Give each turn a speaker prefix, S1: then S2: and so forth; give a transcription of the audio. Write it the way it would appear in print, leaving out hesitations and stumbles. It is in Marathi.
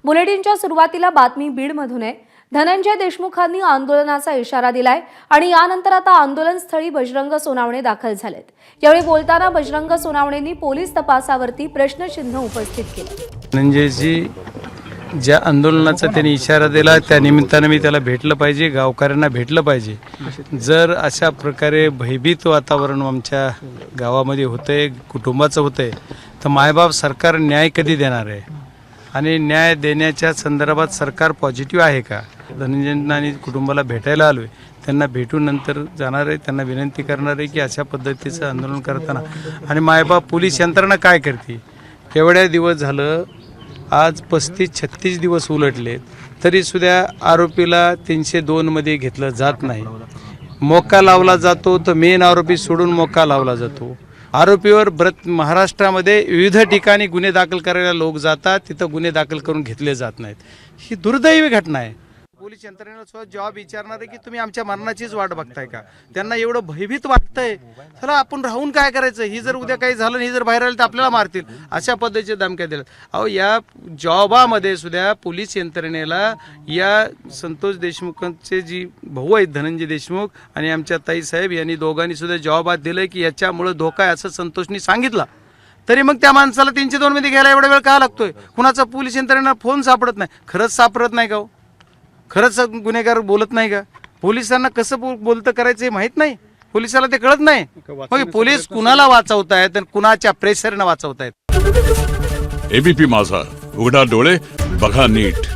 S1: बुलेटिनच्या सुरुवातीला बातमी बीडमधून आहे। धनंजय देशमुखांनी आंदोलनाचा इशारा दिलाय आणि यानंतर आता आंदोलनस्थळी बजरंग सोनावणे दाखल झालेत। यावेळी बोलताना बजरंग सोनावणेंनी पोलीस तपासावरती प्रश्नचिन्ह उपस्थित केले।
S2: धनंजयजी ज्या आंदोलनाचा त्यांनी इशारा दिला त्या निमित्ताने मी त्याला भेटलं पाहिजे, गावकऱ्यांना भेटलं पाहिजे। जर अशा प्रकारे भयभीत वातावरण आमच्या गावामध्ये होतंय, कुटुंबाचं होतंय, तर मायबाप सरकार न्याय कधी देणार आहे आणि न्याय देण्याच्या संदर्भात सरकार पॉझिटिव्ह आहे का? धनंजयना आणि कुटुंबाला भेटायला आलोय, त्यांना भेटून नंतर जाणार आहे। त्यांना विनंती करणार आहे की अशा पद्धतीचं आंदोलन करताना आणि मायबाप पोलीस यंत्रणा काय करते? एवढ्या दिवस झालं, आज 35-36 दिवस उलटले तरी सुद्धा आरोपीला 302 मध्ये घेतलं जात नाही। मोका लावला जातो तर मेन आरोपी सोडून मोका लावला जातो। आरोपीवर महाराष्ट्रामध्ये विविध ठिकाणी गुन्हे दाखल करायला लोक जातात, तिथं गुन्हे दाखल करून घेतले जात नाहीत। ही दुर्दैवी घटना आहे। पोलीस यंत्रणेला सुद्धा जॉब विचारणार आहे की तुम्ही आमच्या मरणाचीच वाट बघताय का? त्यांना एवढं भयभीत वाटतंय, चला आपण राहून काय करायचं, ही जर उद्या काही झालं, ही जर बाहेर आली तर आपल्याला मारतील, अशा पद्धतीचे धमक्या दिल्या। अहो, या जॉबामध्ये सुद्धा पोलीस यंत्रणेला या संतोष देशमुखांचे जी भाऊ आहेत धनंजय देशमुख आणि आमच्या ताई साहेब यांनी दोघांनी सुद्धा जॉबात दिलंय की याच्यामुळे धोका आहे असं संतोषनी सांगितलं, तरी मग त्या माणसाला 302 मध्ये घ्यायला एवढा वेळ का लागतोय? कुणाचा पोलीस यंत्रणेला फोन सापडत नाही? खरंच सापडत नाही का हो? खरंच गुन्हेगार बोलत नाही का? पोलिसांना कसं बोलतं करायचं हे माहित नाही, पोलिसाला ते कळत नाही। मग पोलीस कुणाला वाचवतायत आणि कुणाच्या प्रेशरने वाचवतायत?
S3: एबीपी माझा, उघडा डोळे बघा नीट।